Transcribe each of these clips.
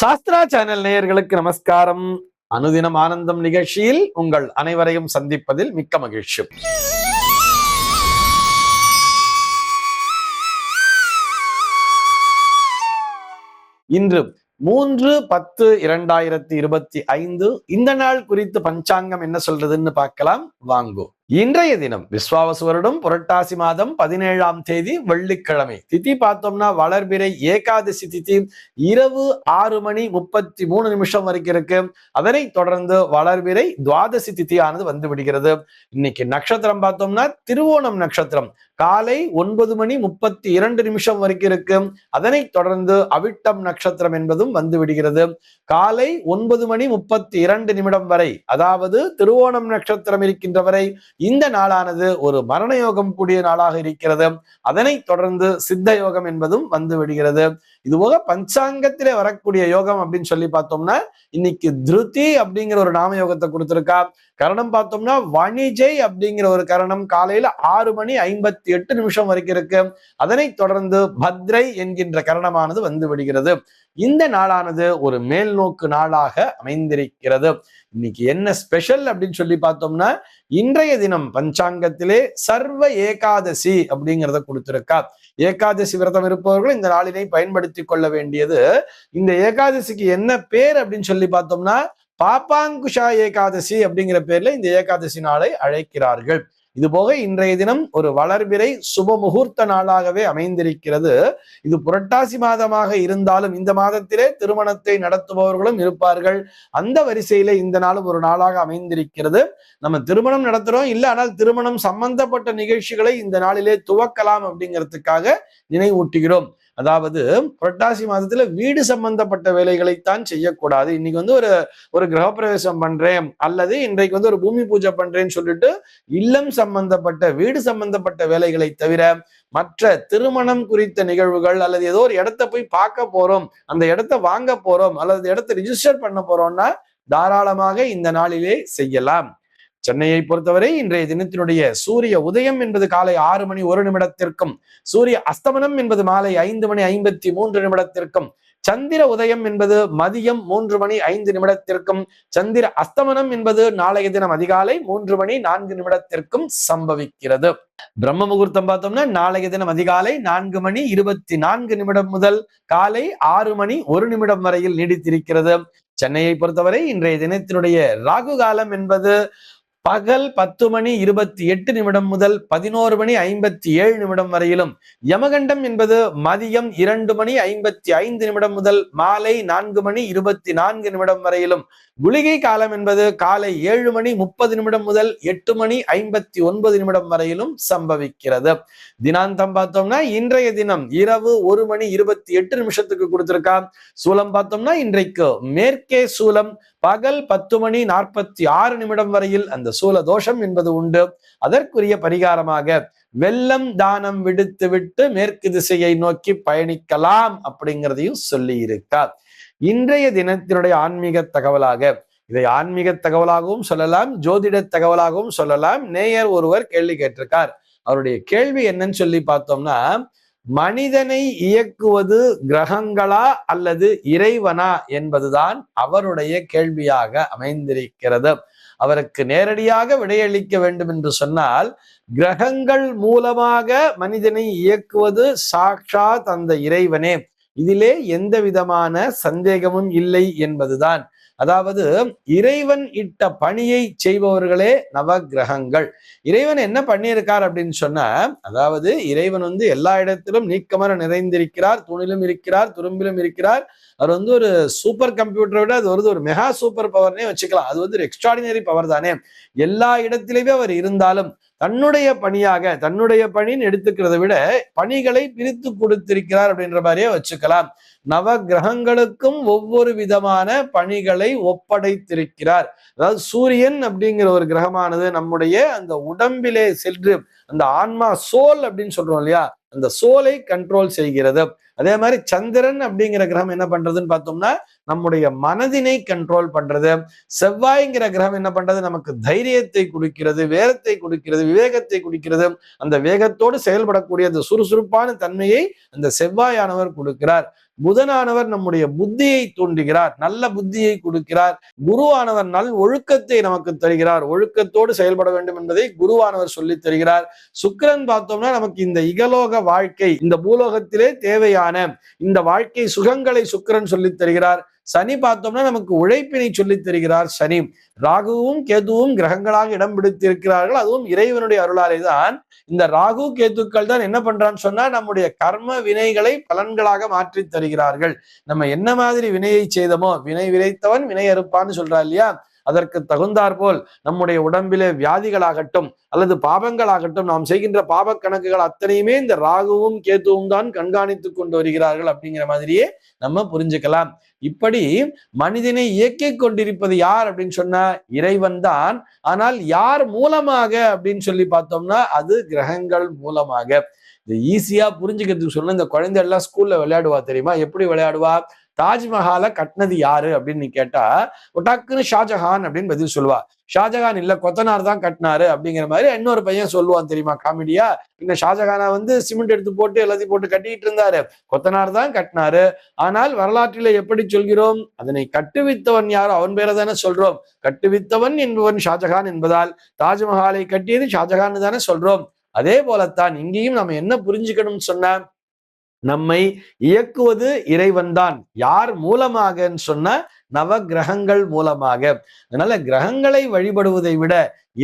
Sastra channel நேயர்களுக்கு நமஸ்காரம். அனுதினம் ஆனந்தம் நிகழ்ச்சியில் உங்கள் அனைவரையும் சந்திப்பதில் மிக்க மகிழ்ச்சி. இன்று 3/10/2025 இந்த நாள் குறித்து பஞ்சாங்கம் என்ன சொல்றதுன்னு பார்க்கலாம் வாங்கோ. இன்றைய தினம் விஸ்வாவசு வருடம் புரட்டாசி மாதம் 17ஆம் தேதி வெள்ளிக்கிழமை. திதி பார்த்தோம்னா வளர்பிறை ஏகாதசி திதி இரவு 6:33 வரைக்கும் இருக்கு. அதனை தொடர்ந்து வளர்பிறை துவாதசி திதியானது வந்து விடுகிறது. இன்னைக்கு நட்சத்திரம் பார்த்தோம்னா திருவோணம் நட்சத்திரம் காலை 9:32 வரைக்கும் இருக்கு. அதனை தொடர்ந்து அவிட்டம் நட்சத்திரம் என்பதும் வந்து விடுகிறது. காலை 9:32 வரை, அதாவது திருவோணம் நட்சத்திரம் இருக்கின்ற வரை இந்த நாளானது ஒரு மரண யோகம் கூடிய நாளாக இருக்கிறது. அதனை தொடர்ந்து சித்த யோகம் என்பதும் வந்து விடுகிறது. இதுபோக பஞ்சாங்கத்திலே வரக்கூடிய யோகம் அப்படின்னு சொல்லி பார்த்தோம்னா இன்னைக்கு திருதி அப்படிங்கிற ஒரு நாம யோகத்தை கொடுத்திருக்கா. கரணம் பார்த்தோம்னா வணிஜை அப்படிங்கிற ஒரு கரணம் காலையில 6:58 வரைக்கும் இருக்கு. அதனை தொடர்ந்து பத்ரை என்கின்ற கரணமானது வந்து விடுகிறது. இந்த நாளானது ஒரு மேல் நோக்கு நாளாக அமைந்திருக்கிறது. இன்னைக்கு என்ன ஸ்பெஷல் அப்படின்னு சொல்லி பார்த்தோம்னா இன்றைய தினம் பஞ்சாங்கத்திலே சர்வ ஏகாதசி அப்படிங்கிறத கொடுத்திருக்கா. ஏகாதசி விரதம் இருப்பவர்கள் இந்த நாளினை பயன்படுத்தி கொள்ள வேண்டியது. இந்த ஏகாதசிக்கு என்ன பேர் அப்படின்னு சொல்லி பார்த்தோம்னா பாப்பாங்குஷா ஏகாதசி அப்படிங்கிற பேர்ல இந்த ஏகாதசி நாளை அழைக்கிறார்கள். இது போக இன்றைய தினம் ஒரு வளர்பிறை சுப முகூர்த்த நாளாகவே அமைந்திருக்கிறது. இது புரட்டாசி மாதமாக இருந்தாலும் இந்த மாதத்திலே திருமணத்தை நடத்துபவர்களும் இருப்பார்கள். அந்த வரிசையிலே இந்த நாளும் ஒரு நாளாக அமைந்திருக்கிறது. நம்ம திருமணம் நடத்துறோம் இல்ல, ஆனால் திருமணம் சம்பந்தப்பட்ட நிகழ்ச்சிகளை இந்த நாளிலே துவக்கலாம் அப்படிங்கிறதுக்காக நினைவூட்டுகிறோம். அதாவது புரட்டாசி மாதத்துல வீடு சம்பந்தப்பட்ட வேலைகளைத்தான் செய்யக்கூடாது. இன்னைக்கு வந்து ஒரு கிரகப்பிரவேசம் பண்றேன் அல்லது இன்றைக்கு வந்து ஒரு பூமி பூஜை பண்றேன்னு சொல்லிட்டு இல்லம் சம்பந்தப்பட்ட வீடு சம்பந்தப்பட்ட வேலைகளை தவிர மற்ற திருமணம் குறித்த நிகழ்வுகள் அல்லது ஏதோ ஒரு இடத்த போய் பார்க்க போறோம், அந்த இடத்த வாங்க போறோம் அல்லது இடத்த ரிஜிஸ்டர் பண்ண போறோம்னா தாராளமாக இந்த நாளிலே செய்யலாம். சென்னையை பொறுத்தவரை இன்றைய தினத்தினுடைய சூரிய உதயம் என்பது காலை 6:01 சூரிய அஸ்தமனம் என்பது மாலை 5:53 சந்திர உதயம் என்பது மதியம் 3:05 சந்திர அஸ்தமனம் என்பது நாளைய தினம் அதிகாலை 3:04 சம்பவிக்கிறது. பிரம்ம முகூர்த்தம் பார்த்தோம்னா நாளைய தினம் அதிகாலை 4:24 முதல் காலை 6:01 வரையில் நீடித்திருக்கிறது. சென்னையை பொறுத்தவரை இன்றைய தினத்தினுடைய ராகு காலம் என்பது பகல் 10:28 முதல் 11:57 வரையிலும், யமகண்டம் என்பது மதியம் 2:55 முதல் மாலை 4:24 வரையிலும், குளிகை காலம் என்பது காலை 7:30 முதல் 8:59 வரையிலும் சம்பவிக்கிறது. தினாந்தம் பார்த்தோம்னா இன்றைய தினம் இரவு 1:28 கொடுத்திருக்கா. சூலம் பார்த்தோம்னா இன்றைக்கு மேற்கே சூலம் பகல் 10:46 வரையில் அந்த சூல தோஷம் என்பது உண்டு. அதற்குரிய பரிகாரமாக வெள்ளம் தானம் விடுத்து விட்டு மேற்கு திசையை நோக்கி பயணிக்கலாம் அப்படிங்கிறதையும் சொல்லி இருக்கார். இன்றைய தினத்தினுடைய ஆன்மீக தகவலாக, இதை ஆன்மீக தகவலாகவும் சொல்லலாம், ஜோதிட தகவலாகவும் சொல்லலாம். நேயர் ஒருவர் கேள்வி கேட்டிருக்கார். அவருடைய கேள்வி என்னன்னு சொல்லி பார்த்தோம்னா, மனிதனை இயக்குவது கிரகங்களா அல்லது இறைவனா என்பதுதான் அவருடைய கேள்வியாக அமைந்திருக்கிறது. அவருக்கு நேரடியாக விடையளிக்க வேண்டும் என்று சொன்னால், கிரகங்கள் மூலமாக மனிதனை இயக்குவது சாக்ஷாத் அந்த இறைவனே, இதிலே எந்த விதமான சந்தேகமும் இல்லை என்பதுதான். அதாவது இறைவன் இட்ட பணியை செய்பவர்களே நவ கிரகங்கள். இறைவன் என்ன பண்ணியிருக்கார் அப்படின்னு சொன்னா, அதாவது இறைவன் வந்து எல்லா இடத்திலும் நீக்கமர நிறைந்திருக்கிறார், தூணிலும் இருக்கிறார், துரும்பிலும் இருக்கிறார். அவர் வந்து ஒரு சூப்பர் கம்ப்யூட்டரை விட அது ஒரு மெகா சூப்பர் பவர்னே வச்சுக்கலாம். அது வந்து ஒரு எக்ஸ்ட்ராடினரி பவர் தானே. எல்லா இடத்திலுமே அவர் இருந்தாலும் தன்னுடைய பணியாக, தன்னுடைய பணின்னு எடுத்துக்கிறத விட பணிகளை பிரித்து கொடுத்திருக்கிறார் அப்படின்ற மாதிரியே வச்சுக்கலாம். நவ கிரகங்களுக்கும் ஒவ்வொரு விதமான பணிகளை ஒப்படைத்திருக்கிறார். அதாவது சூரியன் அப்படிங்கிற ஒரு கிரகமானது நம்முடைய அந்த உடம்பிலே சென்று அந்த ஆன்மா சோல் அப்படின்னு சொல்றோம் இல்லையா, அந்த சோலை கண்ட்ரோல் செய்கிறது. அதே மாதிரி சந்திரன் அப்படிங்கிற கிரகம் என்ன பண்றதுன்னு பார்த்தோம்னா நம்முடைய மனதினை கண்ட்ரோல் பண்றது. செவ்வாய்ங்கிற கிரகம் என்ன பண்றது, நமக்கு தைரியத்தை கொடுக்கிறது, வேகத்தை கொடுக்கிறது, விவேகத்தை கொடுக்கிறது. அந்த வேகத்தோடு செயல்படக்கூடிய அந்த சுறுசுறுப்பான தன்மையை அந்த செவ்வாயானவர் கொடுக்கிறார். புதனானவர் நம்முடைய புத்தியை தூண்டுகிறார், நல்ல புத்தியை கொடுக்கிறார். குருவானவர் நல் ஒழுக்கத்தை நமக்கு தருகிறார், ஒழுக்கத்தோடு செயல்பட வேண்டும் என்பதை குருவானவர் சொல்லித் தருகிறார். சுக்கிரன் பார்த்தோம்னா நமக்கு இந்த இகலோக வாழ்க்கை, இந்த பூலோகத்திலே தேவையான இந்த வாழ்க்கை சுகங்களை சுக்கிரன் சொல்லித் தருகிறார். சனி பார்த்தோம்னா நமக்கு உழைப்பினை சொல்லித் தருகிறார் சனி. ராகுவும் கேதுவும் கிரகங்களாக இடம் பிடித்திருக்கிறார்கள், அதுவும் இறைவனுடைய அருளாலே தான். இந்த ராகு கேதுக்கள் தான் என்ன பண்றான்னு சொன்னா நம்முடைய கர்ம வினைகளை பலன்களாக மாற்றி தருகிறார்கள். நம்ம என்ன மாதிரி வினையை செய்தோமோ, வினை விதைத்தவன் வினை அறுப்பான்னு சொல்றா இல்லையா, அதற்கு தகுந்தாற்போல் நம்முடைய உடம்பிலே வியாதிகளாகட்டும் அல்லது பாபங்களாகட்டும், நாம் செய்கின்ற பாப கணக்குகள் அத்தனையுமே இந்த ராகுவும் கேதுவும் தான் கண்காணித்துக் கொண்டு வருகிறார்கள் அப்படிங்கிற மாதிரியே நம்ம புரிஞ்சுக்கலாம். இப்படி மனிதனை இயக்கிக் கொண்டிருப்பது யார் அப்படின்னு சொன்னா இறைவன் தான். ஆனால் யார் மூலமாக அப்படின்னு சொல்லி பார்த்தோம்னா அது கிரகங்கள் மூலமாக. இது ஈஸியா புரிஞ்சுக்கிறதுக்கு சொன்ன, இந்த குழந்தை எல்லாம் ஸ்கூல்ல விளையாடுவா தெரியுமா? எப்படி விளையாடுவா? தாஜ்மஹாலை கட்டினது யாரு அப்படின்னு நீ கேட்டா டக்குன்னு ஷாஜஹான் அப்படின்னு பதில் சொல்லுவா. ஷாஜஹான் இல்ல, கொத்தனார் தான் கட்டினாரு அப்படிங்கிற மாதிரி இன்னொரு பையன் சொல்லுவான் தெரியுமா காமெடியா. இந்த ஷாஜஹானா சிமெண்ட் எடுத்து போட்டு எல்லாத்தையும் போட்டு கட்டிட்டு இருந்தாரு, கொத்தனார் தான் கட்டினாரு. ஆனால் வரலாற்றில எப்படி சொல்கிறோம்? அதனை கட்டுவித்தவன் யாரோ அவன் பேரை தானே சொல்றோம். கட்டுவித்தவன் என்பவன் ஷாஜஹான் என்பதால் தாஜ்மஹாலை கட்டியது ஷாஜஹான் தானே சொல்றோம். அதே போலத்தான் இங்கேயும் நம்ம என்ன புரிஞ்சுக்கணும்னு சொன்னா, நம்மை இயக்குவது இறைவன் தான். யார் மூலமாகன்னு சொன்ன நவ கிரகங்கள் மூலமாக. அதனால கிரகங்களை வழிபடுவதை விட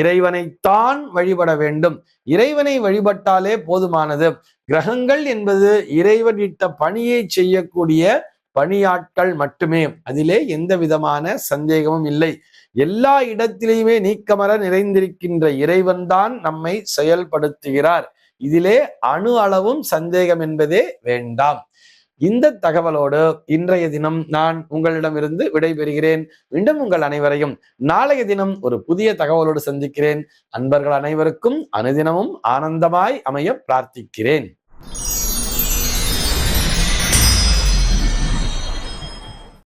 இறைவனைத்தான் வழிபட வேண்டும். இறைவனை வழிபட்டாலே போதுமானது. கிரகங்கள் என்பது இறைவன் இட்ட பணியை செய்யக்கூடிய பணியாட்கள் மட்டுமே, அதிலே எந்த விதமான சந்தேகமும் இல்லை. எல்லா இடத்திலேயுமே நீக்கமர நிறைந்திருக்கின்ற இறைவன் தான் நம்மை செயல்படுத்துகிறார். இதிலே அணு அளவும் சந்தேகம் என்பதே வேண்டாம். இந்த தகவலோடு இன்றைய தினம் நான் உங்களிடமிருந்து விடைபெறுகிறேன். மீண்டும் உங்கள் அனைவரையும் நாளைய தினம் ஒரு புதிய தகவலோடு சந்திக்கிறேன். அன்பர்கள் அனைவருக்கும் அனுதினமும் ஆனந்தமாய் அமைய பிரார்த்திக்கிறேன்.